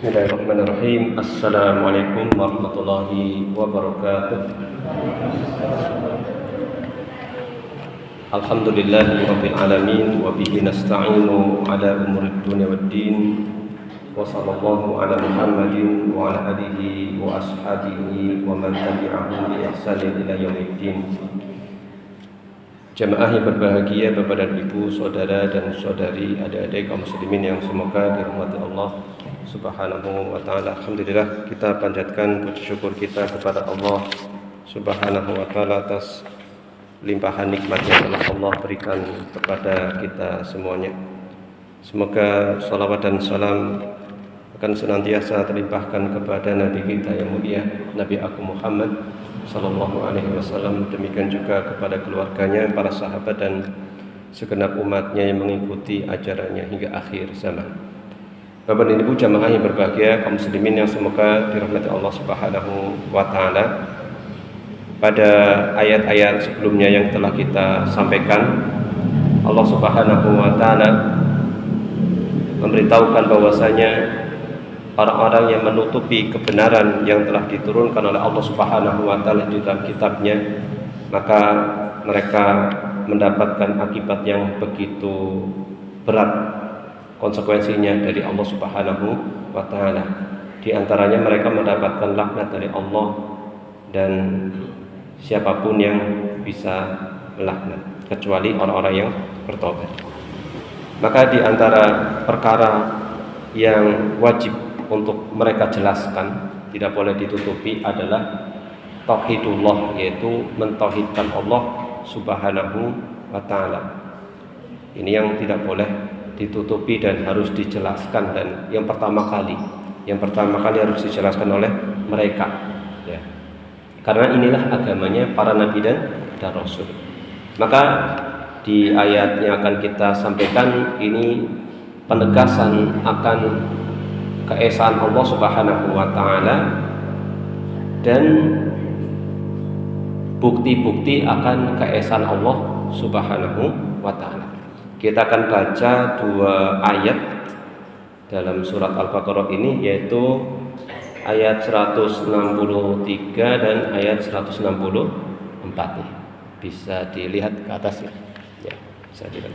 Bismillahirrahmanirrahim. Assalamualaikum warahmatullahi wabarakatuh. Alhamdulillahirabbil alamin wa bihi nasta'inu ala umurid dunya waddin. Wa sallallahu ala Muhammadin wa ala alihi wa ashabihi wa man tabi'ahum bi ihsanin ila yaumiddin. Jamaah yang berbahagia, Bapak dan Ibu, saudara dan saudari, adik-adik kaum muslimin yang semoga dirahmati Allah Subhanahu wa ta'ala. Alhamdulillah, kita panjatkan puji syukur kita kepada Allah Subhanahu wa ta'ala atas limpahan nikmat yang telah Allah berikan kepada kita semuanya. Semoga salawat dan salam akan senantiasa terlimpahkan kepada Nabi kita yang mulia, Nabi Agung Muhammad sallallahu alaihi wasallam, demikian juga kepada keluarganya, para sahabat dan segenap umatnya yang mengikuti ajarannya hingga akhir zaman. Bapak dan Ibu jamaah yang berbahagia, kaum muslimin yang semoga dirahmati Allah Subhanahu wa ta'ala. Pada ayat-ayat sebelumnya yang telah kita sampaikan, Allah Subhanahu wa ta'ala memberitahukan bahwasanya orang-orang yang menutupi kebenaran yang telah diturunkan oleh Allah Subhanahu wa ta'ala di dalam kitabnya, maka mereka mendapatkan akibat yang begitu berat konsekuensinya dari Allah Subhanahu wa ta'ala. Di antaranya mereka mendapatkan laknat dari Allah, dan siapapun yang bisa melaknat kecuali orang-orang yang bertobat. Maka di antara perkara yang wajib untuk mereka jelaskan, tidak boleh ditutupi, adalah tauhidullah, yaitu mentauhidkan Allah Subhanahu wa ta'ala. Ini yang tidak boleh ditutupi dan harus dijelaskan, dan yang pertama kali harus dijelaskan oleh mereka, ya. Karena inilah agamanya para nabi dan rasul. Maka di ayat yang akan kita sampaikan ini penegasan akan keesaan Allah Subhanahu wa ta'ala dan bukti-bukti akan keesaan Allah Subhanahu wa ta'ala. Kita akan baca dua ayat dalam surat Al-Baqarah ini, yaitu ayat 163 dan ayat 164. Bisa dilihat ke atas ya. Ya, bisa dilihat.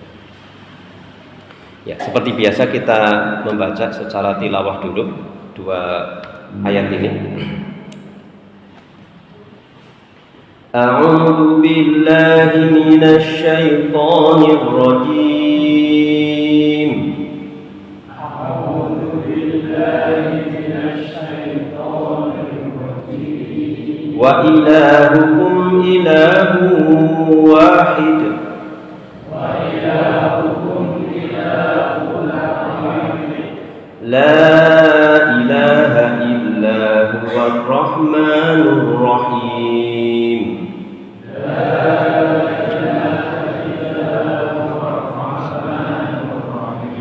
Ya, seperti biasa kita membaca secara tilawah dulu dua ayat ini. A'udzu billahi minasy syaithanir rajim. A'udzu billahi minasy syaithanir rajim. Wa ilahukum ilahun wahid. La ilaha illa huwar rahmanur rahim.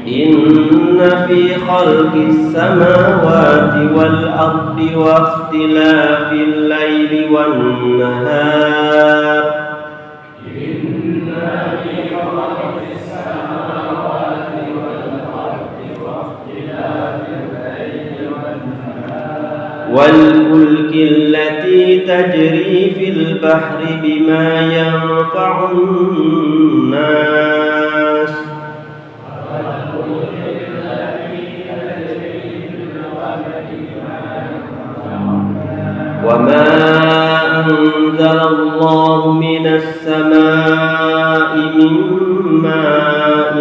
Inna fi khalqis samawati wal ardi wa ikhtilafil laili wan nahar. والفلك التي تجري في البحر بما ينفع الناس وما أنزل الله من السماء من ماء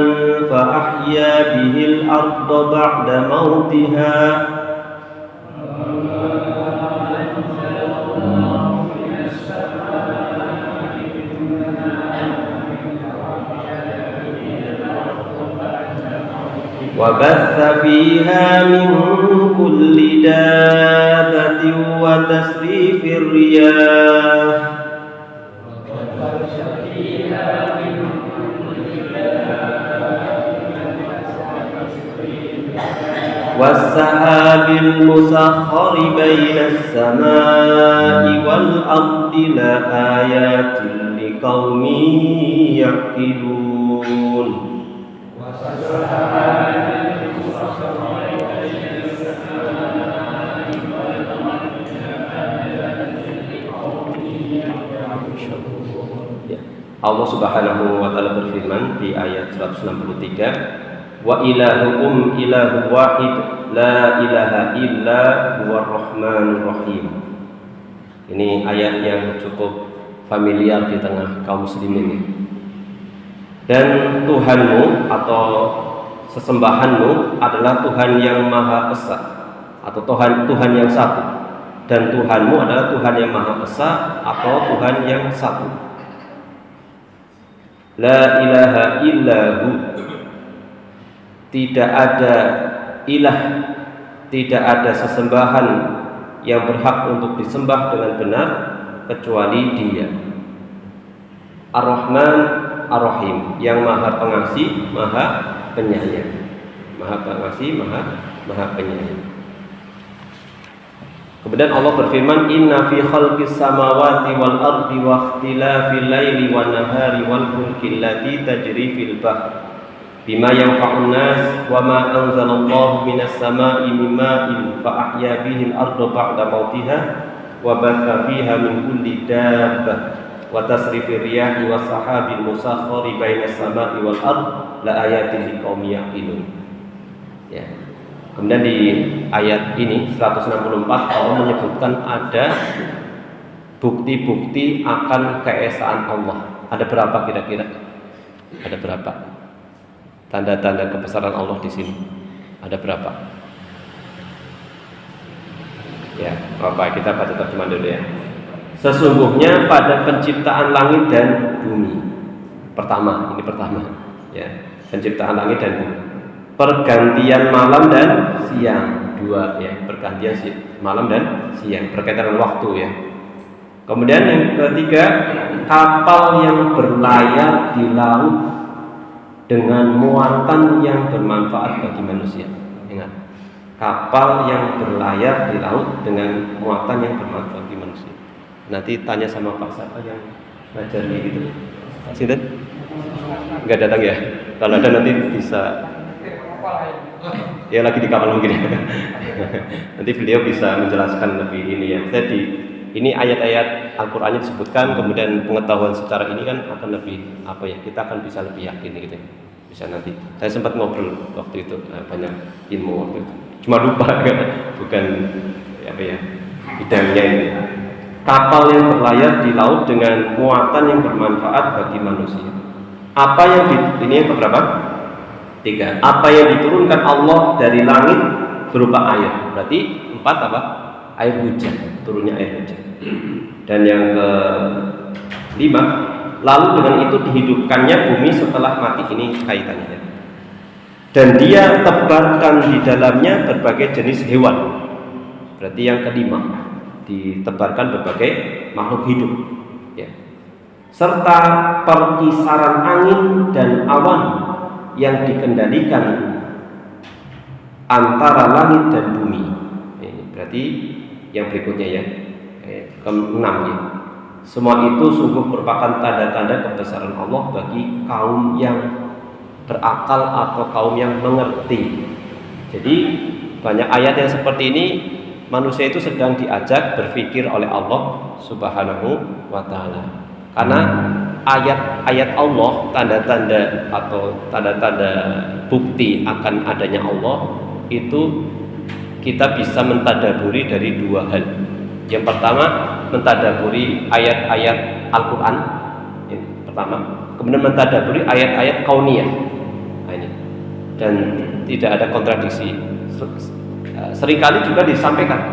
فأحيا به الأرض بعد موتها وبث فيها من كل دابة وتصريف الرياح والسحاب المسخر بين السماء والأرض لآيات لقوم يعقلون Allah Subhanahu wa taala berfirman di ayat 163, wa ilahukum ilahu wahid la ilaha illa huwar rahmanur rahim. Ini ayat yang cukup familiar di tengah kaum muslimin. Dan Tuhanmu atau sesembahanmu adalah Tuhan yang Maha Esa atau Tuhan yang satu, dan Tuhanmu adalah Tuhan yang Maha Esa atau Tuhan yang satu. La ilaha illahu, tidak ada ilah, tidak ada sesembahan yang berhak untuk disembah dengan benar kecuali Dia. Ar-Rahman Ar-Rahim, yang Maha Pengasih, Maha Penyayang. Maha Pengasih, Maha Penyayang. Kemudian Allah berfirman, inna fi khalqis samawati wal ardi wa ikhtilafil laili wan nahari wal fulki allati tajri fil bahr bima yanfa'un nas wa ma anzalallahu minas samai min ma'in fa ahya bihi al-ardha ba'da mautiha wa batha fiha min kulli dabbah wa tasrifir riyahi was sahabil musakhkhari bainas samai wal ardh la ayatin liqaumin yaqilun. Ya. Kemudian di ayat ini 164 Allah menyebutkan ada bukti-bukti akan keesaan Allah. Ada berapa kira-kira? Ada berapa? Tanda-tanda kebesaran Allah di sini. Ada berapa? Ya, Bapak, kita baca terjemahan dulu ya. Sesungguhnya pada penciptaan langit dan bumi. Ini pertama, ya. Penciptaan langit dan bumi. Pergantian malam dan siang, dua ya, pergantian malam dan siang berkaitan dengan waktu ya. Kemudian yang ketiga, kapal yang berlayar di laut dengan muatan yang bermanfaat bagi manusia. Ingat, kapal yang berlayar di laut dengan muatan yang bermanfaat bagi manusia. Nanti tanya sama Pak siapa yang ngajar gitu. Sinten? Enggak datang ya? Kalau ada nanti bisa. Ya lagi di kapal mungkin. Nanti beliau bisa menjelaskan lebih ini ya. Jadi ini ayat-ayat Al-Qur'annya disebutkan, kemudian pengetahuan secara ini kan akan lebih apa ya? Kita akan bisa lebih yakin gitu. Bisa nanti. Saya sempat ngobrol waktu itu banyak ilmu waktu itu. Cuma lupa kan, bukan apa ya? Bidangnya ini. Kapal yang berlayar di laut dengan muatan yang bermanfaat bagi manusia. Apa yang ini yang keberapa? 3. Apa yang diturunkan Allah dari langit berupa air. Berarti 4 apa? Air hujan, turunnya air hujan. Dan yang ke-5, lalu dengan itu dihidupkannya bumi setelah mati. Ini kaitannya. Dan Dia tebarkan di dalamnya berbagai jenis hewan. Berarti yang ke-5, ditebarkan berbagai makhluk hidup. Ya. Serta perkisaran angin dan awan yang dikendalikan antara langit dan bumi. Ini berarti yang berikutnya ya, ke-6 ya. Semua itu sungguh merupakan tanda-tanda kebesaran Allah bagi kaum yang berakal atau kaum yang mengerti. Jadi banyak ayat yang seperti ini, manusia itu sedang diajak berpikir oleh Allah Subhanahu wa taala. Karena ayat-ayat Allah, tanda-tanda atau tanda-tanda bukti akan adanya Allah itu kita bisa mentadaburi dari 2 hal. Yang pertama, mentadaburi ayat-ayat Al-Qur'an. Ini pertama. Kemudian mentadaburi ayat-ayat kauniyah. Nah, ini. Dan tidak ada kontradiksi. Seringkali juga disampaikan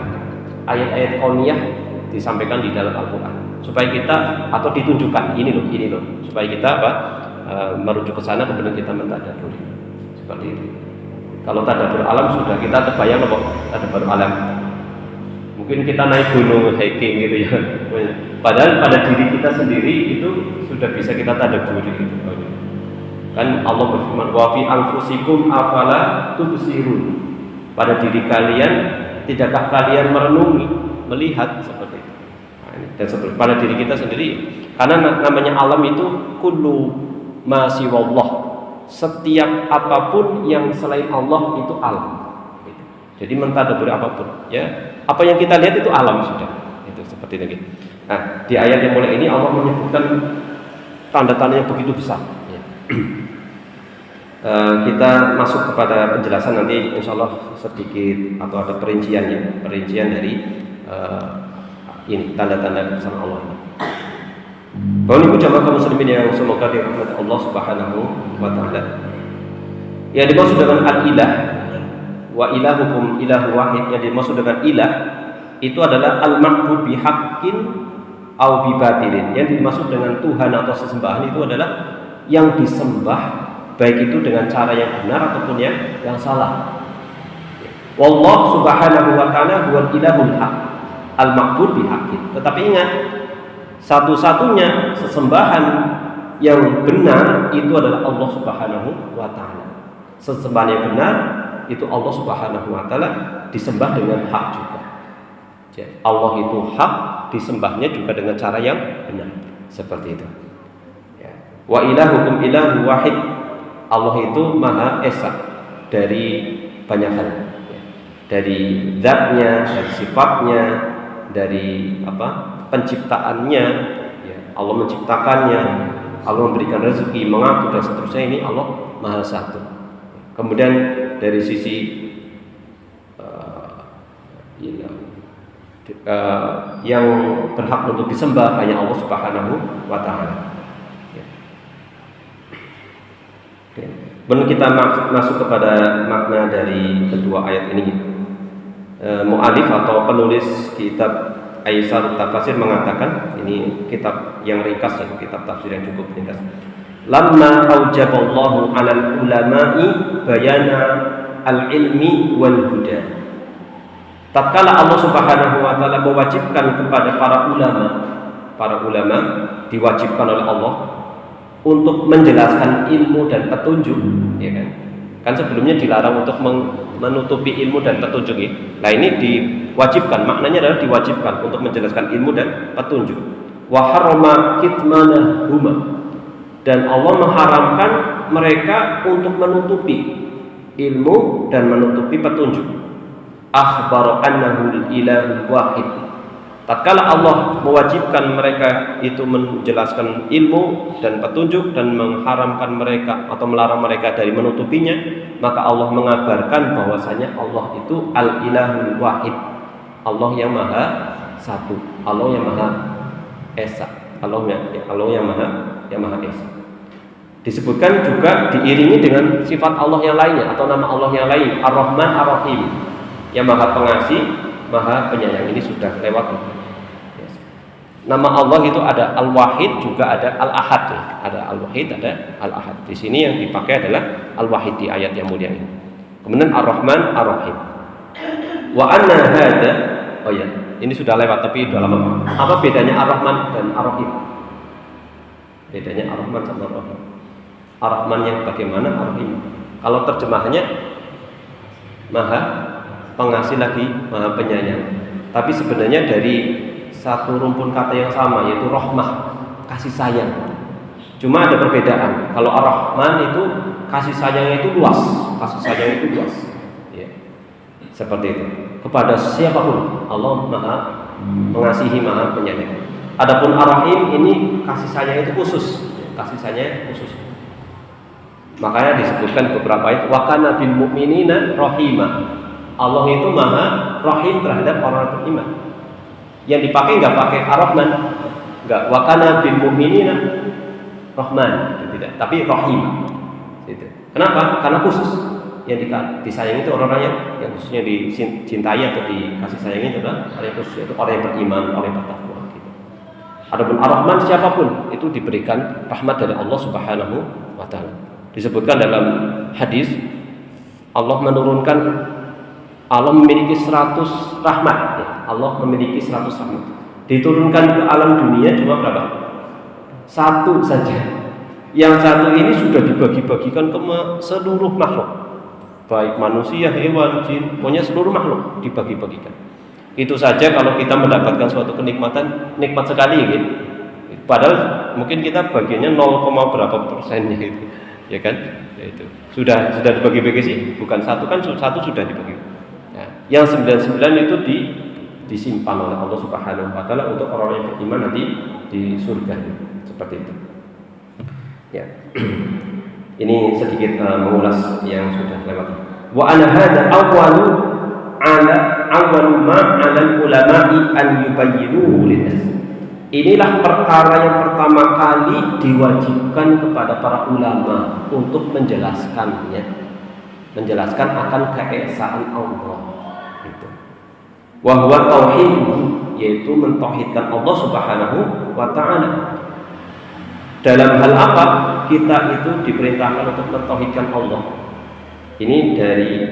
ayat-ayat kauniyah disampaikan di dalam Al-Qur'an. Supaya kita atau ditunjukkan ini loh, supaya kita merujuk ke sana, kemudian kita mentadaburi seperti itu. Kalau tadabbur alam sudah kita terbayang kok, tadabbur alam. Mungkin kita naik gunung hiking gitu ya. Padahal pada diri kita sendiri itu sudah bisa kita tadabburi gitu. Kan Allah berfirman, wa fi anfusikum afala tubsirun. Pada diri kalian tidakkah kalian merenungi, melihat seperti itu. Dan pada diri kita sendiri, karena namanya alam itu kullu ma siwallah, setiap apapun yang selain Allah itu alam. Jadi mentadaburi apapun ya, apa yang kita lihat itu alam sudah, itu seperti itu. Nah, di ayat yang mulai ini Allah menyebutkan tanda-tandanya begitu besar. Ya. Kita masuk kepada penjelasan nanti insya Allah sedikit atau ada perincian dari ini tanda-tanda kebesaran Allah ini. Bapak Ibu jamaah kaum muslimin yang semoga dirahmati Allah Subhanahu wa taala. Yang dimaksud dengan al-ilah wa ilahukum ilahu wahid, yang dimaksud dengan ilah itu adalah al-ma'bud bihaqqin au bibatilin. Yang dimaksud dengan Tuhan atau sesembahan itu adalah yang disembah baik itu dengan cara yang benar ataupun yang salah. Wallahu subhanahu wa ta'ala huwal ilahul haq al-ma'bud bihaqqin. Tetapi ingat, satu-satunya sesembahan yang benar itu adalah Allah Subhanahu wa ta'ala. Sesembahan yang benar itu Allah Subhanahu wa ta'ala disembah dengan hak juga. Jadi, Allah itu hak, disembahnya juga dengan cara yang benar. Seperti itu. Ya. Wa ilahukum ilahu wahid. Allah itu Maha Esa dari banyak hal. Ya. Dari zatnya, dari sifatnya, dari penciptaannya, ya. Allah menciptakannya, Allah memberikan rezeki, mengatur dan seterusnya. Ini Allah Maha Satu. Kemudian dari sisi yang berhak untuk disembah hanya Allah Subhanahu wa ta'ala. Ya. Kemudian kita masuk kepada makna dari kedua ayat ini. Mu'alif atau penulis kitab Aisar Tafsir mengatakan, ini kitab yang ringkas, kitab tafsir yang cukup ringkas. Lamma aujaballahu 'alal ulama'i bayana al-ilmi wal huda. Tatkala Allah Subhanahu wa taala mewajibkan kepada para ulama diwajibkan oleh Allah untuk menjelaskan ilmu dan petunjuk, ya kan? Kan sebelumnya dilarang untuk menutupi ilmu dan petunjuk ya. Nah ini diwajibkan, maknanya adalah diwajibkan untuk menjelaskan ilmu dan petunjuk. Wa harrama kitmanahuma, dan Allah mengharamkan mereka untuk menutupi ilmu dan menutupi petunjuk. Akhbara annahu ilahul wahid. Tatkala Allah mewajibkan mereka itu menjelaskan ilmu dan petunjuk dan mengharamkan mereka atau melarang mereka dari menutupinya, maka Allah mengabarkan bahwasanya Allah itu al-ilahul wahid, Allah yang maha satu, Allah yang maha esa, Allah yang maha esa. Disebutkan juga diiringi dengan sifat Allah yang lainnya atau nama Allah yang lain, Ar-Rahman Ar-Rahim, yang maha pengasih, maha penyayang. Ini sudah lewat. Nama Allah itu ada Al-Wahid, juga ada Al-Ahad. Ada Al-Wahid, ada Al-Ahad. Di sini yang dipakai adalah Al-Wahid di ayat yang mulia ini. Kemudian Ar-Rahman Ar-Rahim. Wa anna hada, oh ya, ini sudah lewat tapi sudah lama. Apa bedanya Ar-Rahman dan Ar-Rahim? Bedanya Ar-Rahman sama Ar-Rahim. Ar-Rahman yang bagaimana? Ar-Rahim. Kalau terjemahannya maha pengasih lagi maha penyayang. Tapi sebenarnya dari satu rumpun kata yang sama, yaitu rahmah, kasih sayang. Cuma ada perbedaan. Kalau Ar-Rahman itu kasih sayangnya itu luas, ya. Seperti itu. Kepada siapapun Allah maha mengasihi, maha penyayang. Adapun Ar-Rahim ini kasih sayang itu khusus, kasih sayang khusus. Makanya disebutkan beberapa ayat, wa kana bil mu'minina rahima. Allah itu maha rahim terhadap orang beriman. Yang dipakai nggak pakai Ar-Rahman, nggak, wa kana bil mu'minina rahman, tidak, tapi rahim. Gitu. Kenapa? Karena khusus yang disayangi itu orang-orang yang khususnya dicintai atau dikasih sayangi itu adalah orang yang khusus, itu orang yang beriman, orang yang bertakwa. Gitu. Adapun Ar-Rahman siapapun itu diberikan rahmat dari Allah Subhanahu wa taala. Disebutkan dalam hadis Allah memiliki 100 rahmat. Allah memiliki 100 rahmat. Diturunkan ke alam dunia cuma berapa? Satu saja. Yang satu ini sudah dibagi-bagikan ke seluruh makhluk, baik manusia, hewan, jin, pokoknya seluruh makhluk dibagi-bagikan. Itu saja kalau kita mendapatkan suatu kenikmatan, nikmat sekali gitu. Padahal mungkin kita bagiannya 0, berapa persennya itu. Ya kan? Ya itu. Sudah dibagi-bagi sih, bukan satu kan, satu sudah dibagi. Nah, yang 99 itu disimpan oleh Allah Subhanahu wa taala untuk orang yang beriman nanti di surga. Seperti itu. Ya. Ini sedikit mengulas yang sudah lewat. Wa ana hadza awwalu ma 'ala ulama'i an yubayyinuhu lin-nas. Inilah perkara yang pertama kali diwajibkan kepada para ulama untuk menjelaskannya, menjelaskan akan keesaan Allah. Itu. Wa huwa tauhid, yaitu mentauhidkan Allah Subhanahu wa taala. Dalam hal apa kita itu diperintahkan untuk mentauhidkan Allah? Ini dari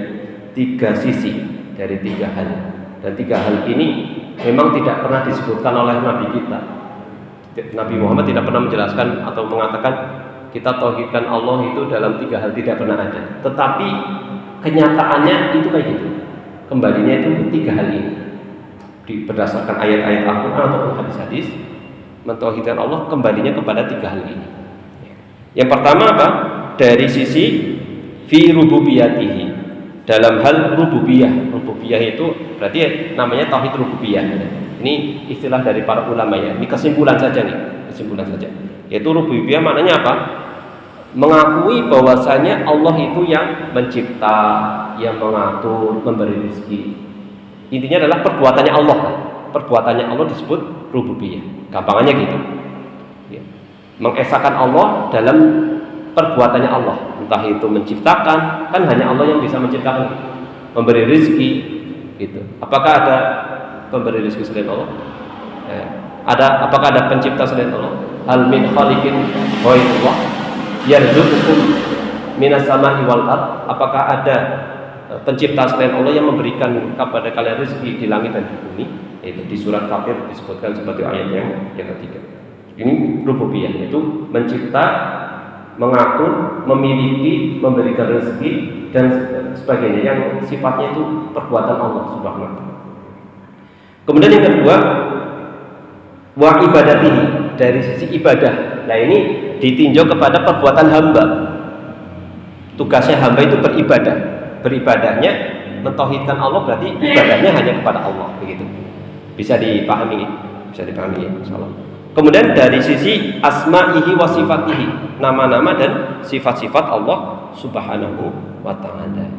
3 sisi, dari 3 hal. Dan 3 hal ini memang tidak pernah disebutkan oleh Nabi kita. Nabi Muhammad tidak pernah menjelaskan atau mengatakan kita tauhidkan Allah itu dalam 3 hal, tidak pernah ada. Tetapi kenyataannya itu kayak gitu. Kembalinya itu 3 hal ini. Berdasarkan ayat-ayat Al-Quran atau hadis-hadis, mentauhidkan Allah kembalinya kepada 3 hal ini. Yang pertama apa? Dari sisi fi rububiyatihi, dalam hal rububiyah. Rububiyah itu berarti namanya tauhid rububiyah. Ini istilah dari para ulama ya. Ini kesimpulan saja nih, kesimpulan saja. Yaitu rububiyah maknanya apa? Mengakui bahwasanya Allah itu yang mencipta, yang mengatur, memberi rezeki. Intinya adalah perbuatannya Allah. Perbuatannya Allah disebut rububiyah. Gampangannya gitu. Ya. Mengesahkan Allah dalam perbuatannya Allah. Entah itu menciptakan, kan hanya Allah yang bisa menciptakan, memberi rezeki, gitu. Apakah ada pemberi rezeki selain Allah? Apakah ada pencipta selain Allah? Hal min khaliqin ghairullah yarzuqukum minas sama'i wal ard? Apakah ada pencipta selain Allah yang memberikan kepada kalian rezeki di langit dan di bumi? Itu di surat Fatir disebutkan sebagai ayat yang ketiga. Ini rububiyah, yaitu mencipta, mengatur, memiliki, memberikan rezeki dan sebagainya yang sifatnya itu perbuatan Allah Subhanahu wa taala. Kemudian yang kedua, wa ibadatihi, dari sisi ibadah. Nah, ini ditinjau kepada perbuatan hamba. Tugasnya hamba itu beribadah. Beribadahnya mentauhidkan Allah, berarti ibadahnya hanya kepada Allah, begitu. Bisa dipahami insyaallah. Kemudian dari sisi asma'ihi wa sifatihi, nama-nama dan sifat-sifat Allah Subhanahu wa taala.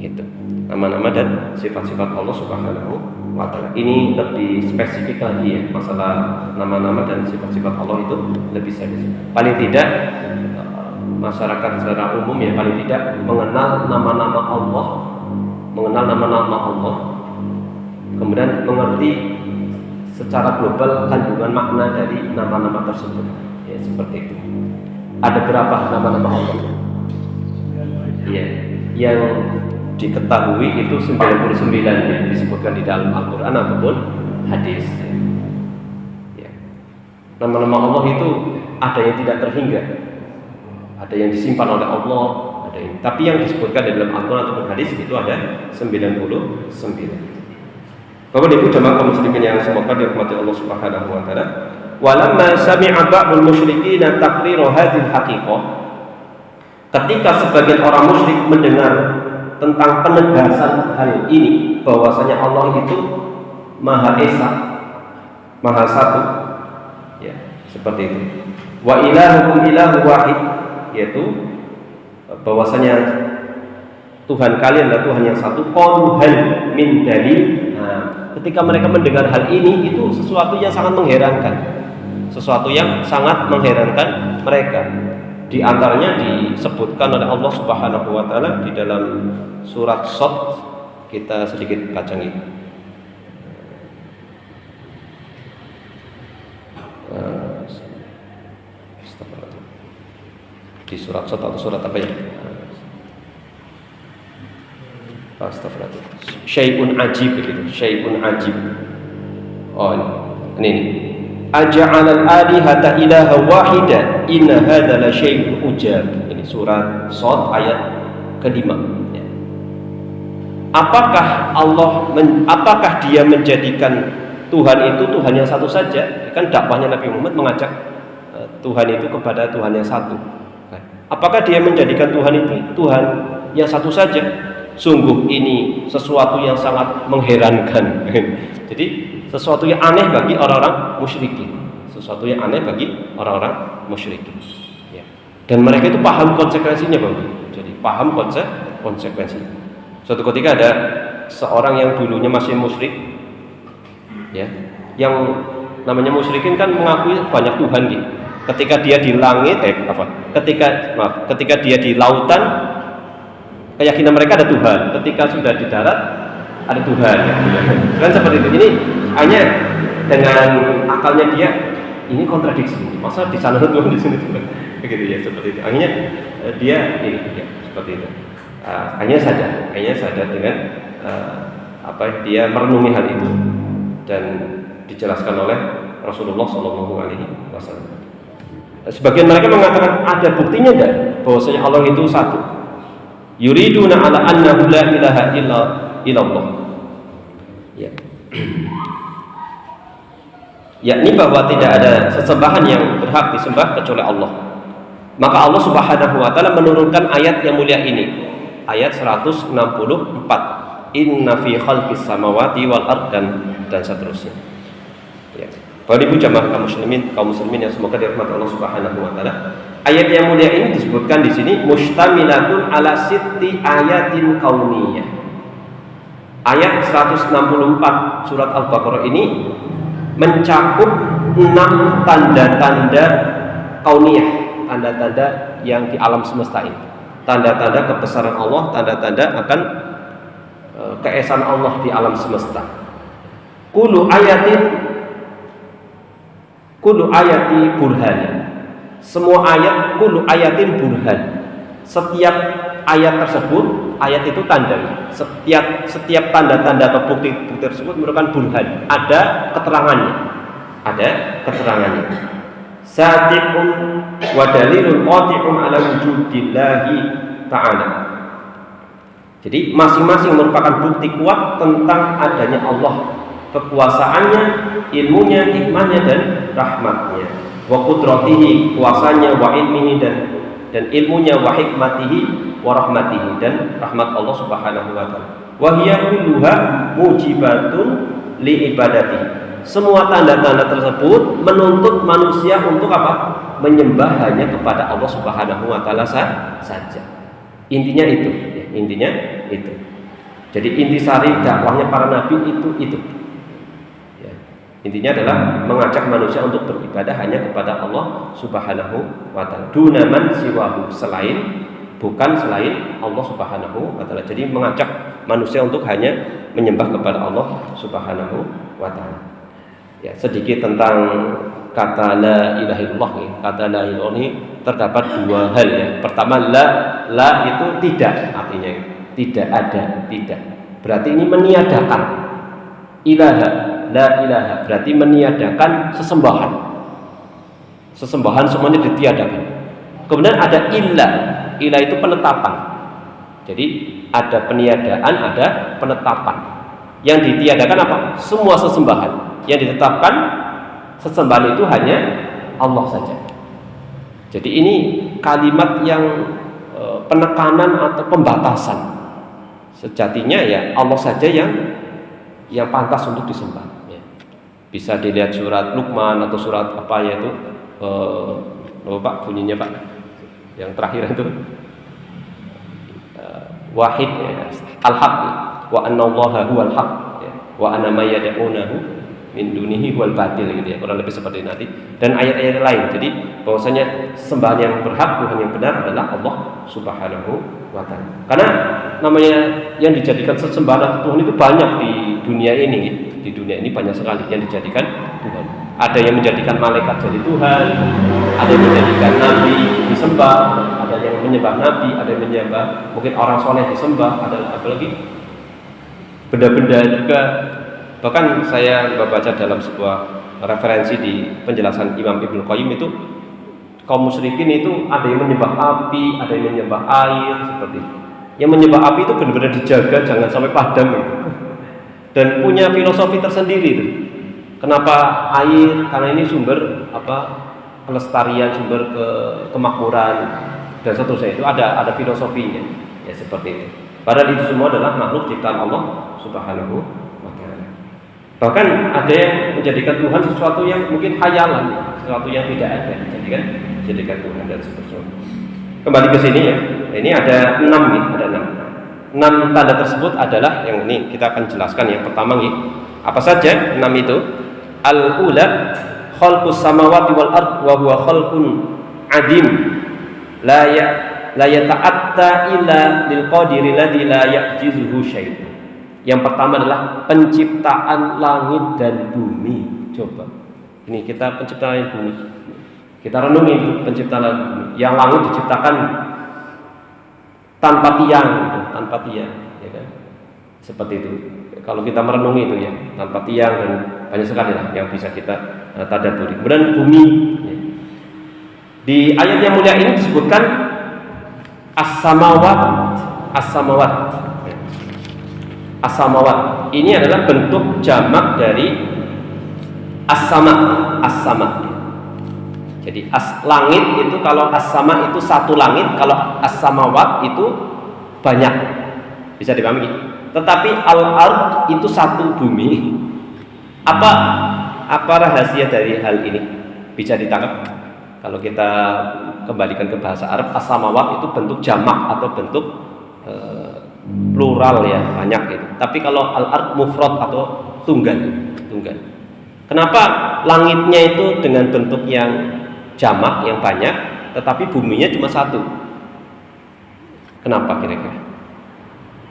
Itu. Nama-nama dan sifat-sifat Allah Subhanahu wa taala. Ini lebih spesifik lagi ya, masalah nama-nama dan sifat-sifat Allah itu lebih spesifik. Paling tidak masyarakat secara umum ya, paling tidak mengenal nama-nama Allah, kemudian mengerti secara global kandungan makna dari nama-nama tersebut. Ya, seperti itu. Ada berapa nama-nama Allah? Ya, yang diketahui itu 99 yang disebutkan di dalam Al-Quran ataupun hadis. Ya. Nama-nama Allah itu ada yang tidak terhingga, ada yang disimpan oleh Allah, tapi yang disebutkan di dalam Al-Quran ataupun hadis itu ada 99. Bapak Ibu jamaah kaum muslimin yang semoga dirahmati Allah Subhanahu wa taala, walamma sami'a ba'dul musyrikin taqrir hadhihi haqiqah, ketika sebagian orang musyrik mendengar tentang penegasan hal ini, bahwasanya Allah itu Maha Esa, Maha Satu, ya, seperti itu. Wa ilahukum ilahu wahid, yaitu bahwasanya Tuhan kalian adalah Tuhan yang satu. Qalu hal min dalil. Nah, ketika mereka mendengar hal ini, itu sesuatu yang sangat mengherankan, sesuatu yang sangat mengherankan mereka. Di antaranya disebutkan oleh Allah Subhanahu wa taala di dalam surat Shad. Kita sedikit baca ini. Di surat Shad atau surat apa ya? Astagfirullah. Syai'un ajib begitu. Syai'un ajib. Oh ini. Aja'alal alihata ilaha wahida inna hadza la syai'un ujab. Ini surat Shad ayat ke-5. Ya. Apakah dia menjadikan Tuhan itu Tuhan yang satu saja? Kan dakwahnya Nabi Muhammad mengajak Tuhan itu kepada Tuhan yang satu. Apakah dia menjadikan Tuhan itu Tuhan yang satu saja? Sungguh ini sesuatu yang sangat mengherankan. Jadi sesuatu yang aneh bagi orang-orang musyrikin. Ya. Dan mereka itu paham konsekuensinya, Bang. Jadi paham konsekuensinya. Suatu ketika ada seorang yang dulunya masih musyrik, ya, yang namanya musyrikin kan mengakui banyak Tuhan gitu. Ketika dia di langit, ketika dia di lautan, keyakinan mereka ada Tuhan. Ketika sudah di darat, ada Tuhan. Kan seperti itu. Ini hanya dengan akalnya dia, ini kontradiksi. Masa di sana Tuhan, di sini Tuhan? Begitu ya, seperti itu. Akhirnya dia ya, seperti itu. Hanya saja dengan dia merenungi hal itu dan dijelaskan oleh Rasulullah SAW. Sebagian mereka mengatakan ada buktinya enggak bahwasanya Allah itu satu. Yuriduna ala annahu la ilaha illallah. Ya. Yakni bahwa tidak ada sesembahan yang berhak disembah kecuali Allah. Maka Allah Subhanahu wa taala menurunkan ayat yang mulia ini. Ayat 164. Inna fi khalqis samawati wal ard dan seterusnya. Ya. Bapak Ibu jamaah kaum muslimin yang semoga dirahmati Allah Subhanahu wa taala. Ayat yang mulia ini disebutkan di sini mustamilatun ala sitti ayatin kauniyah. Ayat 164 surat Al-Baqarah ini mencakup 6 tanda-tanda kauniyah, tanda-tanda yang di alam semesta ini. Tanda-tanda kebesaran Allah, tanda-tanda akan keesaan Allah di alam semesta. Kullu ayati burhan. Semua ayat kullu ayatin burhan. Setiap ayat tersebut, ayat itu tanda. Setiap tanda-tanda atau bukti tersebut merupakan burhan. Ada keterangannya. Sati'un wa dalilun qati'un ala wujudillahi ta'ala. Jadi masing-masing merupakan bukti kuat tentang adanya Allah, kekuasaannya, ilmunya, hikmahnya dan rahmatnya. Wa qudratihi, kuasanya, wa ilmihi dan ilmunya, wa hikmatihi wa rahmatihi dan rahmat Allah Subhanahu wa taala. Wa hiya kulluha mujibatun li ibadatihi. Semua tanda-tanda tersebut menuntut manusia untuk apa? Menyembah hanya kepada Allah Subhanahu wa taala saja. Intinya itu. Jadi intisari dakwahnya para nabi itu. Ya. Intinya adalah mengajak manusia untuk beribadah hanya kepada Allah Subhanahu wa taala. Dunaman siwahu, bukan selain Allah Subhanahu wa taala. Jadi mengajak manusia untuk hanya menyembah kepada Allah Subhanahu wa taala. Ya, sedikit tentang kata la ilaha illallah. Kata la ilaha ini terdapat 2 hal ya. Pertama, la itu tidak, artinya tidak ada, tidak. Berarti ini meniadakan. Ilaha, la ilaha berarti meniadakan sesembahan. Sesembahan semuanya ditiadakan. Kemudian ada ilah itu penetapan. Jadi ada peniadaan, ada penetapan. Yang ditiadakan apa? Semua sesembahan. Yang ditetapkan sesembahan itu hanya Allah saja. Jadi ini kalimat yang penekanan atau pembatasan. Sejatinya ya Allah saja yang pantas untuk disembah. Ya. Bisa dilihat surat Luqman atau surat apa ya itu, Pak bunyinya Pak, yang terakhir itu Wahid ya, Al-Haq wa anna Allaha huwal haq ya, wa anna ma yad'unahu min dunihi wal batil gitu ya, kurang lebih seperti nanti dan ayat-ayat lain. Jadi bahwasanya sembahan yang berhak, Tuhan yang benar adalah Allah Subhanahu wa taala. Karena namanya yang dijadikan sesembahan Tuhan itu banyak di dunia ini. Di dunia ini banyak sekali yang dijadikan Tuhan. Ada yang menjadikan malaikat jadi Tuhan, ada yang menjadikan nabi disembah, ada yang menyembah nabi, ada yang menyembah mungkin orang soleh disembah, ada apalagi benda-benda juga. Bahkan saya membaca dalam sebuah referensi di penjelasan Imam Ibnu Qayyim itu, kaum musyrikin itu ada yang menyembah api, ada yang menyembah air, seperti itu. Yang menyembah api itu benar-benar dijaga jangan sampai padam gitu. Dan punya filosofi tersendiri itu. Kenapa air? Karena ini sumber pelestarian, sumber kemakmuran dan seterusnya. Itu ada filosofinya. Ya seperti itu. Padahal itu semua adalah makhluk ciptaan Allah Subhanahu wa taala. Bahkan ada yang menjadikan Tuhan sesuatu yang mungkin khayalan, sesuatu yang tidak ada, jadikan Tuhan dan seterusnya. Kembali ke sini ya. Ini ada 6 nih, ada 6. 6 tanda tersebut adalah yang ini kita akan jelaskan. Yang pertama nih, apa saja 6 itu? Al-ula khalqus samawati wal ard wa huwa khalqun adim la yata'atta illa lil qadiri ladzi la ya'jizuhu syai'. Yang pertama adalah penciptaan langit dan bumi. Coba. Ini kita penciptaan langit bumi. Kita renungi penciptaan langit bumi. Yang langit diciptakan tanpa tiang, ya kan? Seperti itu. Kalau kita merenungi itu ya, tanpa tiang, dan banyak sekali lah yang bisa kita tadabburi. Kemudian bumi. Ya. Di ayat yang mulia ini disebutkan as-samawat. As-samawat. Ini adalah bentuk jamak dari as-sama. Jadi langit itu, kalau as-sama itu satu langit, kalau as-samawat itu banyak. Bisa dipahami. Tetapi al-ard itu satu bumi. Apa rahasia dari hal ini? Bisa ditangkap? Kalau kita kembalikan ke bahasa Arab, as-samawat itu bentuk jamak atau bentuk plural ya, banyak gitu. Tapi kalau al-ard mufrad atau tunggal. Kenapa langitnya itu dengan bentuk yang jamak, yang banyak, tetapi buminya cuma satu? Kenapa kira-kira?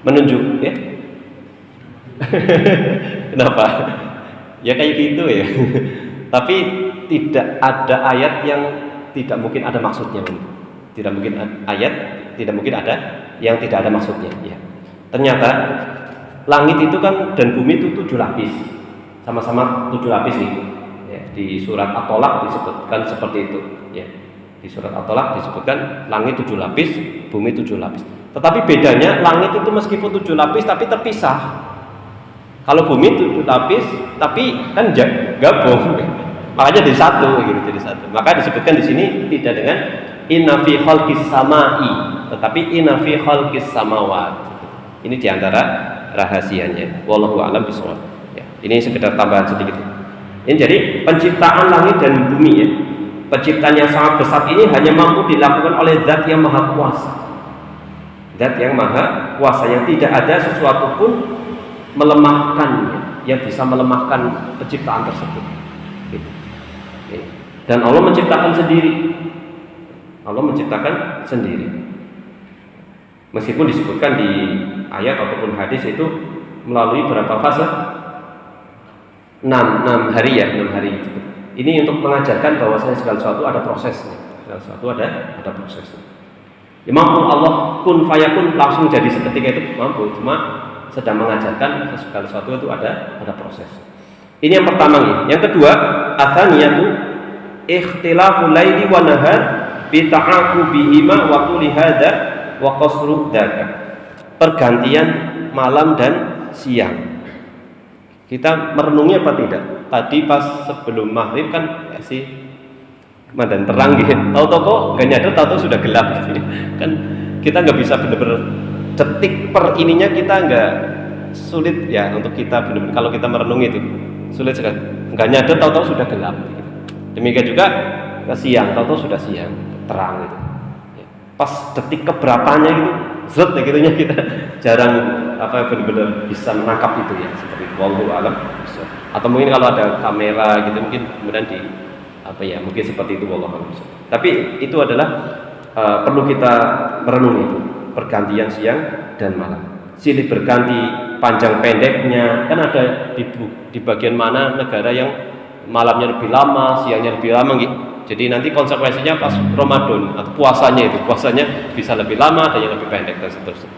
Menunjuk ya? Kenapa? Ya kayak gitu ya. Tapi tidak ada ayat yang tidak mungkin ada maksudnya. Tidak mungkin ayat, tidak mungkin ada yang tidak ada maksudnya ya. Ternyata langit itu kan dan bumi itu 7 lapis. Sama-sama 7 lapis nih. Ya, di surat At-Tolak disebutkan seperti itu ya. Di surat At-Tolak disebutkan langit 7 lapis, bumi 7 lapis. Tetapi bedanya langit itu meskipun 7 lapis tapi terpisah. Kalau bumi 7 lapis tapi kan gabung. Makanya jadi satu gitu, jadi satu. Maka disebutkan di sini tidak dengan inna fi khalqis samai, tetapi inna fi khalqis samawat. Ini diantara rahasianya. Wallahu a'lam bishawab. Ya, ini sekedar tambahan sedikit. Ini jadi penciptaan langit dan bumi ya. Penciptaan yang sangat besar ini hanya mampu dilakukan oleh Zat yang Maha Kuasa. Zat yang Maha Kuasa yang tidak ada sesuatu pun melemahkannya, yang bisa melemahkan penciptaan tersebut. Gitu. Dan Allah menciptakan sendiri. Meskipun disebutkan di ayat ataupun hadis itu melalui berapa fase? 6 hari ya, 6 hari itu. Ini untuk mengajarkan bahwa segala sesuatu ada prosesnya. Segala sesuatu ada prosesnya. Ya, mampu Allah kun fayakun langsung jadi seketika itu mampu, cuma sedang mengajarkan segala sesuatu itu ada proses. Ini yang pertama nih. Yang kedua, atsaniyatu ikhtilaful laili wa nahar bi ta'aqubihima wa quli hadza wa qasru dzaka. Pergantian malam dan siang. Kita merenungi apa tidak? Tadi pas sebelum maghrib kan masih dan terang gitu. Tahu-tahu kok nggak nyadar, tahu-tahu sudah gelap gitu. Kan kita nggak bisa benar-benar detik per ininya, kita nggak, sulit ya untuk kita benar-benar kalau kita merenungi itu sulit sekali. Nggak nyadar, tahu-tahu sudah gelap. Gitu. Demikian juga ke siang, tahu-tahu sudah siang, terang gitu. Pas detik keberapanya gitu, zat ya gitunya kita jarang benar-benar bisa menangkap itu ya, seperti wallahu alam. Atau mungkin kalau ada kamera gitu mungkin kemudian mungkin seperti itu wallahu alam. Tapi itu adalah perlu kita merenungi itu, pergantian siang dan malam. Silih berganti panjang pendeknya, kan ada di bagian mana negara yang malamnya lebih lama, siangnya lebih lama gitu. Jadi nanti konsekuensinya pas Ramadan atau puasanya bisa lebih lama, ada yang lebih pendek dan seterusnya.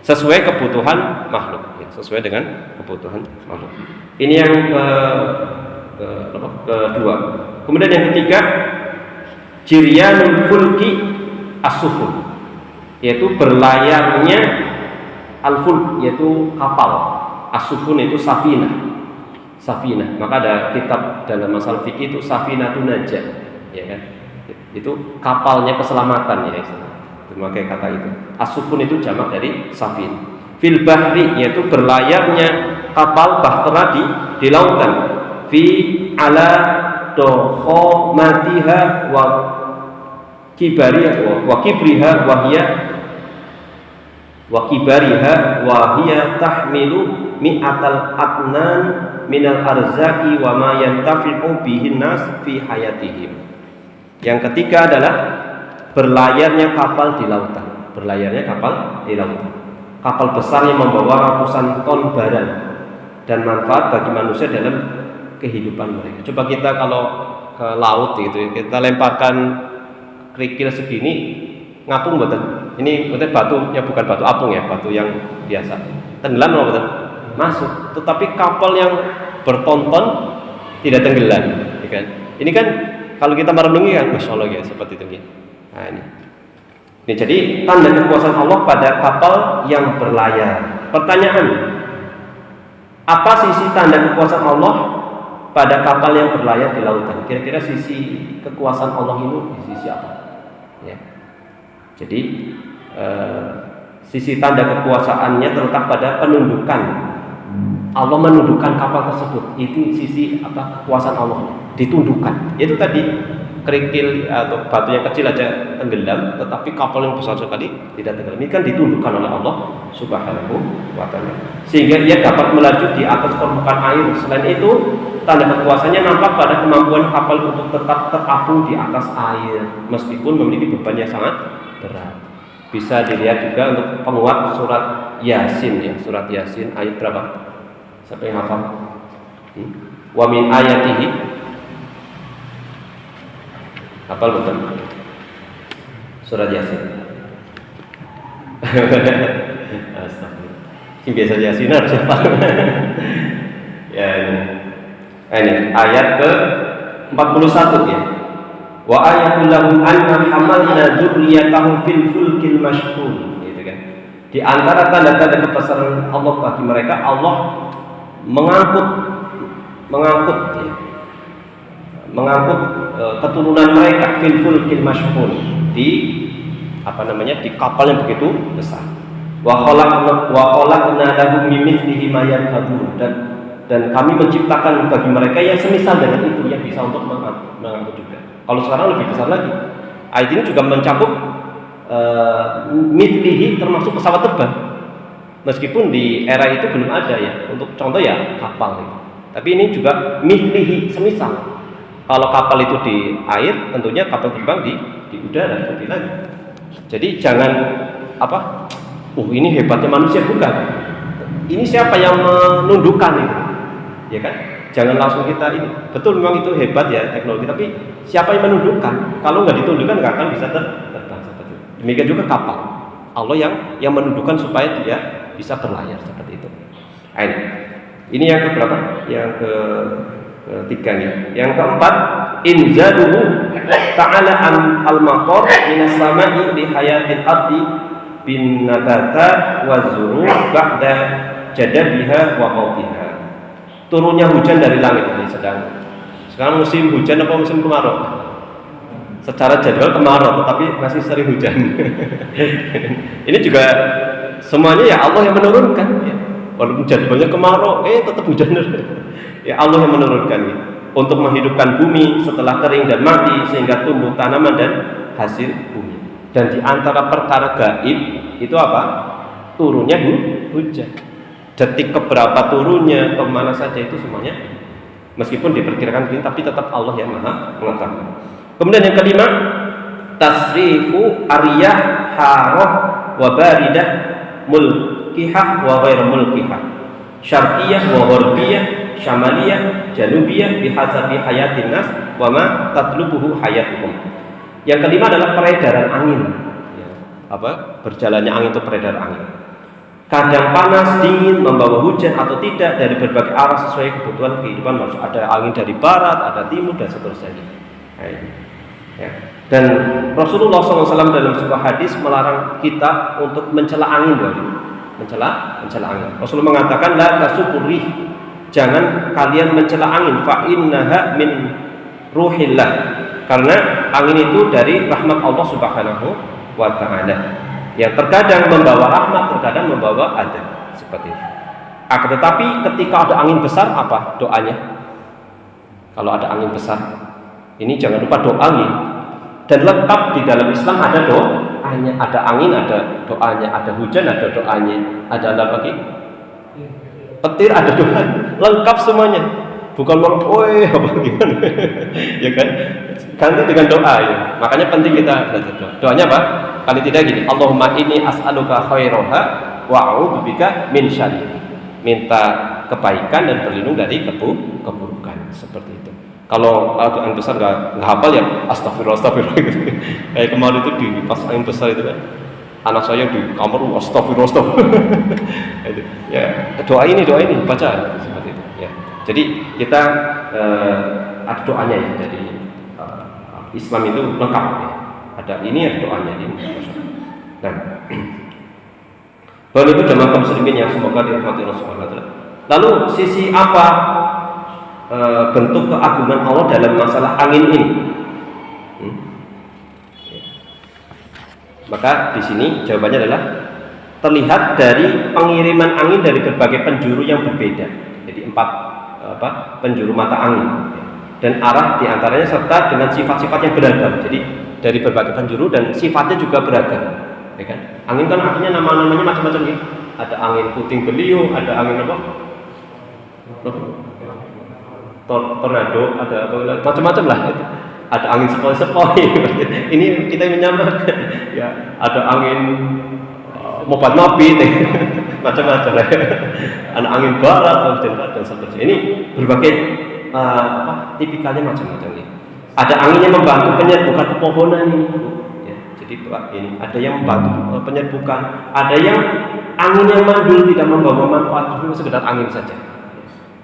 Sesuai kebutuhan makhluk, ya, sesuai dengan kebutuhan makhluk. Ini yang kedua. Kemudian yang ketiga, jiryanul fulki as-sufun, yaitu berlayarnya al-fulk, yaitu kapal. As-sufun itu safinah. Maka ada kitab dalam masalah fikih itu safinatun najah. Ya kan? Itu kapalnya keselamatan ya, memakai kata itu. As-sufun itu jamak dari safin. Fil bahri, yaitu berlayarnya kapal bahtera di lautan. Fi ala dokhomatiha wa kibariha wa kibriha wa kibariha wa hiya tahmilu mi'atal atnan minal arzaki wa ma yantafi'u bihin nas fi hayatihim. Yang ketiga adalah berlayarnya kapal di lautan. Berlayarnya kapal di lautan. Kapal besar yang membawa ratusan ton barang dan manfaat bagi manusia dalam kehidupan mereka. Coba kita kalau ke laut gitu, kita lemparkan kerikil segini, ngapung betul. Ini betul batunya bukan batu apung ya, batu yang biasa. Tenggelam betul, masuk. Tetapi kapal yang bertonton tidak tenggelam, ya kan? Ini kan kalau kita merenungi kan, masya Allah ya seperti itu. Nah ini jadi tanda kekuasaan Allah pada kapal yang berlayar. Pertanyaan, apa sisi tanda kekuasaan Allah pada kapal yang berlayar di lautan? Kira-kira sisi kekuasaan Allah itu di sisi apa? Ya. Jadi sisi tanda kekuasaannya terletak pada penundukan. Allah menundukkan kapal tersebut. Itu sisi apa kekuasaan Allah ditundukkan. Itu tadi kerikil atau batu yang kecil aja tenggelam, tetapi kapal yang besar sekali tidak tenggelam. Ini kan ditundukkan oleh Allah Subhanahu wa Ta'ala, sehingga ia dapat melaju di atas permukaan air. Selain itu, tanda kekuasaannya nampak pada kemampuan kapal untuk tetap terapung di atas air meskipun memiliki beban yang sangat berat. Bisa dilihat juga untuk penguat surat Yasin ya, surat Yasin ayat berapa? Siapa yang hafal? Wa min ayatihi, hafal betul? Surat Yasin. Astagfirullah. Sing biasa Yasin harus hafal. Ya ini ayat ke 41 ya. Wa ayatul lahum anna hamalna dzurriyyatahum fil fulkil mashhun, gitu kan. Di antara tanda-tanda kebesaran Allah bagi mereka, Allah mengangkut keturunan mereka fil fulkil mashhun, di di kapal yang begitu besar. Wa khalaqna lahum mimithlihi ma yarkabun, dan kami menciptakan bagi mereka yang semisal dengan itu, yang bisa untuk mengangkut juga. Kalau sekarang lebih besar lagi. Ayat ini juga mencakup mithlihi, termasuk pesawat terbang. Meskipun di era itu belum ada ya, untuk contoh ya kapal itu. Tapi ini juga mithlihi, semisal. Kalau kapal itu di air, tentunya kapal terbang di udara, lebih lagi. Jadi jangan ini hebatnya manusia, bukan. Ini siapa yang menundukkan itu? Ya kan? Jangan langsung kita ini. Betul memang itu hebat ya teknologi, tapi siapa yang menundukkan? Kalau nggak ditundukkan nggak akan bisa terbang seperti itu. Demikian juga kapal. Allah yang menundukkan supaya dia bisa berlayar seperti itu. Ini yang keberapa? Yang ketiga nih. Yang keempat, inzaluhu ta'ala al-maqar minas sama'i li hayatil ardi bin nabata wa zuru ba'da jadabiha wa qawtiha. Turunnya hujan dari langit ini sekarang musim hujan apa musim kemarau? Secara jadwal kemarau, tetapi masih sering hujan. Ini juga semuanya ya Allah yang menurunkan ya. Walaupun jadwalnya kemarau, tetap hujan. Ya Allah yang menurunkan ya. Untuk menghidupkan bumi setelah kering dan mati, sehingga tumbuh tanaman dan hasil bumi. Dan di antara perkara gaib itu apa? Turunnya hujan. Detik keberapa turunnya, kemana saja itu semuanya meskipun diperkirakan begini, tapi tetap Allah yang maha mengetahui. Kemudian yang kelima, tasrifu ariyah harah wa baridah mulkihah wa ghairu mulkihah, syarqiyah wa gharbiyah, syamaliyah, janubiyah bihasabi hayatin nas wa ma tatlubuhu hayatuhum. Yang kelima adalah peredaran angin. Berjalannya angin itu peredaran angin. Kadang panas, dingin, membawa hujan atau tidak dari berbagai arah sesuai kebutuhan kehidupan manusia. Ada angin dari barat, ada timur, dan seterusnya. Ya. Dan Rasulullah SAW dalam sebuah hadis melarang kita untuk mencela angin, mencela angin. Rasulullah mengatakan, la tasukurih, jangan kalian mencela angin, fa innaha min ruhillah, karena angin itu dari rahmat Allah Subhanahu wa Ta'ala, yang terkadang membawa rahmat, terkadang membawa adab, seperti itu. Akan tetapi ketika ada angin besar, apa doanya? Kalau ada angin besar, ini jangan lupa doa nih. Dan lengkap di dalam Islam ada doanya, ada angin, ada doanya, ada hujan, ada doanya, ada apa lagi? Petir, ada doa, lengkap semuanya. Bukan mau, apa gimana? Ya kan? Ganti dengan doa ya. Makanya penting kita belajar doa. Doanya apa? Kali tidak gini, Allahumma inni as'aluka khairaha wa a'udzubika min syarriha. Minta kebaikan dan berlindung dari keburukan, seperti itu. Kalau angin besar nggak hafal ya astagfirullah gitu. Kayak kemarin itu di pas angin besar itu kan, anak saya di kamar astagfirullah. Itu ya, doa ini baca seperti itu ya. Jadi kita ada doanya ya, dari Islam itu lengkap ya. Ada ini, ada doanya ini. Nah, bahwa itu jamaah kaum muslimin yang semoga dirahmati Allah Subhanahu wa taala. Lalu sisi apa bentuk keagungan Allah dalam masalah angin ini? Maka di sini jawabannya adalah terlihat dari pengiriman angin dari berbagai penjuru yang berbeda. Jadi 4 penjuru mata angin dan arah diantaranya serta dengan sifat-sifat yang beragam. Jadi dari berbagai penjuru dan sifatnya juga beragam. Ya kan? Angin kan artinya nama-namanya macam-macam ya. Ada angin puting beliung, ada angin apa? Tornado, ada apa macam-macam lah. Ada angin sepoi-sepoi. Ini kita menyamakan. Ya, ada angin mobat mabit, macam-macam lah. Ada angin barat dan seterusnya. Ini berbagai tipikalnya macam-macam ya. Ada angin yang membantu penyerbukan pepohonan ini. Jadi ini ada yang membantu penyerbukan, ada yang angin yang mandul tidak membawa manfaat, cuma sekedar angin saja.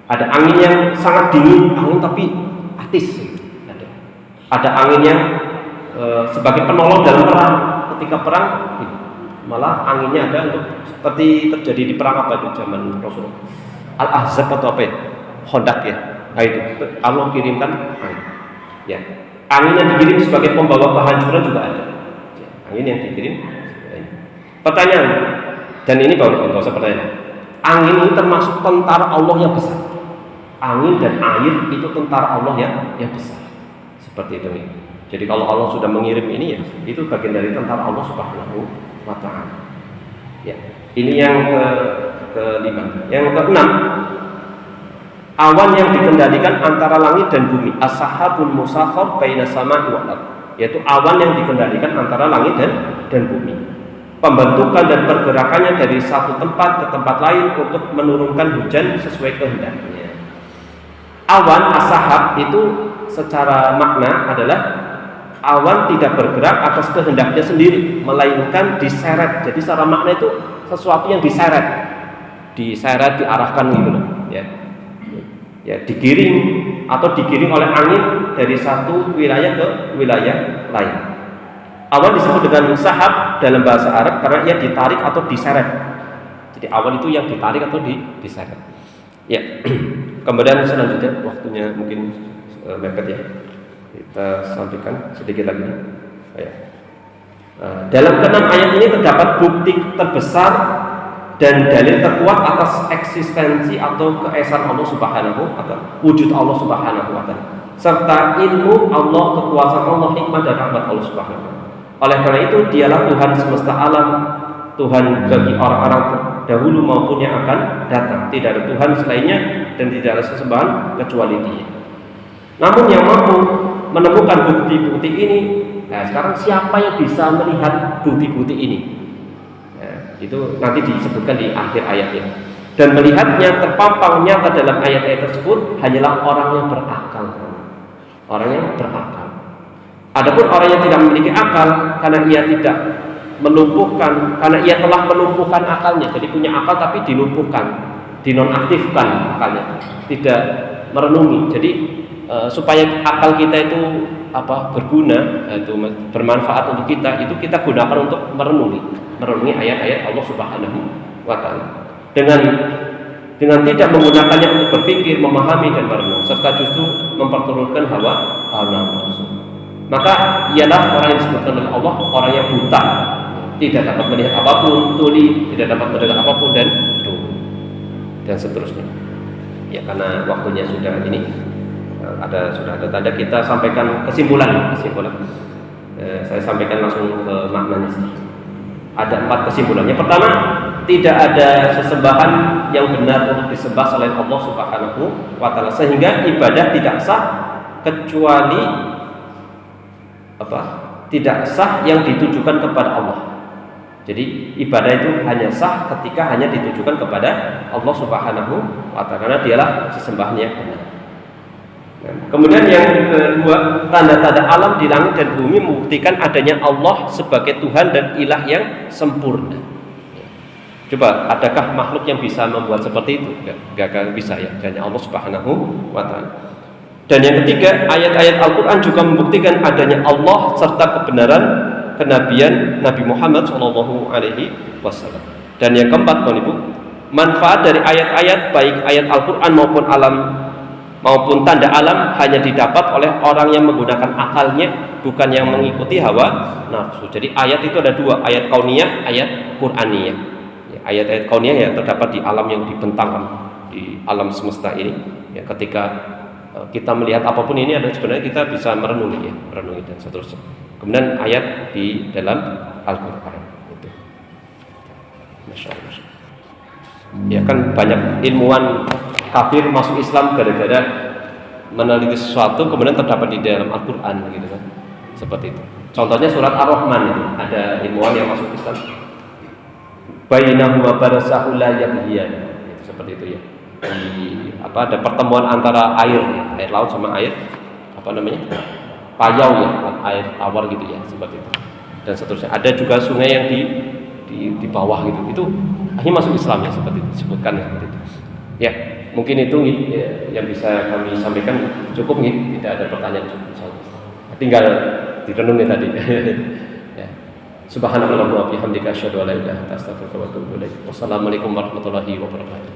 Ada angin yang sangat dingin, angin tapi atis. Ada angin yang sebagai penolong dalam perang. Ketika perang, malah anginnya ada untuk seperti terjadi di perang apa itu zaman Rasul Al-Ahzab atau apa ya, Khandaq ya. Nah itu Allah kirimkan angin. Ya, angin yang dikirim sebagai pembawa kehancuran juga ada. Angin yang dikirim. Pertanyaan, dan ini baru nggak usah pertanyaan. Angin ini termasuk tentara Allah yang besar. Angin dan air itu tentara Allah yang besar. Seperti itu nih. Jadi kalau Allah sudah mengirim ini ya, itu bagian dari tentara Allah Subhanahu wa taala. Ya. Ini yang ke-5. Yang ke-6, awan yang dikendalikan antara langit dan bumi, as-sahabul musakhkhar baina samaa'i wal ardh. Yaitu awan yang dikendalikan antara langit dan bumi. Pembentukan dan pergerakannya dari satu tempat ke tempat lain untuk menurunkan hujan sesuai kehendaknya. Awan as-sahab itu secara makna adalah awan tidak bergerak atas kehendaknya sendiri, melainkan diseret. Jadi secara makna itu sesuatu yang diseret, diarahkan gitu loh, ya. Ya, digiring atau digiring oleh angin dari satu wilayah ke wilayah lain. Awan disebut dengan sahab dalam bahasa Arab karena ia ditarik atau diseret. Jadi awan itu yang ditarik atau diseret. Ya. Kemudian selanjutnya waktunya mungkin mepet ya. Kita sampaikan sedikit lagi. Ya. Dalam ke-6 ayat ini terdapat bukti terbesar dan dalil terkuat atas eksistensi atau keesaan Allah Subhanahu wa taala, wujud Allah Subhanahu wa taala, serta ilmu Allah, kekuasaan Allah, hikmah dan rahmat Allah Subhanahu wa taala. Oleh karena itu, dialah Tuhan semesta alam, Tuhan bagi orang-orang dahulu maupun yang akan datang. Tidak ada Tuhan selainnya dan tidak ada sesembahan kecuali Dia. Namun yang mampu menemukan bukti-bukti ini, nah sekarang siapa yang bisa melihat bukti-bukti ini? Itu nanti disebutkan di akhir ayatnya. Dan melihatnya terpampang nyata dalam ayat-ayat tersebut hanyalah orang yang berakal. Orang yang berakal. Adapun orang yang tidak memiliki akal, karena ia tidak melumpuhkan, karena ia telah melumpuhkan akalnya. Jadi punya akal tapi dilumpuhkan, dinonaktifkan akalnya, tidak merenungi. Jadi supaya akal kita itu berguna, itu bermanfaat untuk kita, itu kita gunakan untuk merenungi ayat-ayat Allah Subhanahu wa taala. Dengan tidak menggunakannya untuk berpikir, memahami dan merenung, serta justru memperturutkan hawa nafsu. Maka ialah orang yang disebutkan oleh Allah orang yang buta, tidak dapat melihat apapun, tuli, tidak dapat mendengar apapun dan seterusnya. Ya karena waktunya sudah ini sudah ada tanda, kita sampaikan kesimpulan. Saya sampaikan langsung ke maknanya. Ada 4 kesimpulannya. Pertama, tidak ada sesembahan yang benar untuk disembah selain Allah Subhanahu wa taala, sehingga ibadah tidak sah kecuali tidak sah yang ditujukan kepada Allah. Jadi ibadah itu hanya sah ketika hanya ditujukan kepada Allah Subhanahu wa taala, karena dialah sesembahan yang benar. Kemudian yang kedua, tanda-tanda alam di langit dan bumi membuktikan adanya Allah sebagai Tuhan dan ilah yang sempurna. Coba, adakah makhluk yang bisa membuat seperti itu? Gak bisa ya, hanya Allah Subhanahu wa taala. Dan yang ketiga, ayat-ayat Al-Quran juga membuktikan adanya Allah serta kebenaran kenabian Nabi Muhammad SAW. Dan yang keempat, Ibu, manfaat dari ayat-ayat baik ayat Al-Quran maupun tanda alam hanya didapat oleh orang yang menggunakan akalnya, bukan yang mengikuti hawa nafsu. Jadi ayat itu ada 2, ayat kauniyah, ayat Qur'aniyah. Ayat-ayat kauniyah ya terdapat di alam yang dibentangkan di alam semesta ini. Ya, ketika kita melihat apapun ini ada sebenarnya kita bisa merenungi dan seterusnya. Kemudian ayat di dalam Al-Quran itu. Masya Allah. Ya kan banyak ilmuwan kafir masuk Islam gara-gara meneliti sesuatu kemudian terdapat di dalam Al-Quran gitu kan. Seperti itu. Contohnya surat Ar-Rahman itu, ada ilmuwan yang masuk Islam. Bainahuma barzakhu la yabghiyan. Seperti itu ya. Ada pertemuan antara air laut sama air payau ya, air tawar gitu ya, seperti itu dan seterusnya. Ada juga sungai yang di bawah gitu, itu akhirnya masuk Islam ya, seperti itu disebutkan ya, seperti itu ya. Mungkin itu ya, yang bisa kami sampaikan. Cukup nih, tidak ada pertanyaan, cukup tinggal direnungi tadi. Ya. Subhanallahumma wa bihamdika asyhadu an la ilaha illa anta astaghfiruka wa atubu ilaik. Wassalamualaikum warahmatullahi wabarakatuh.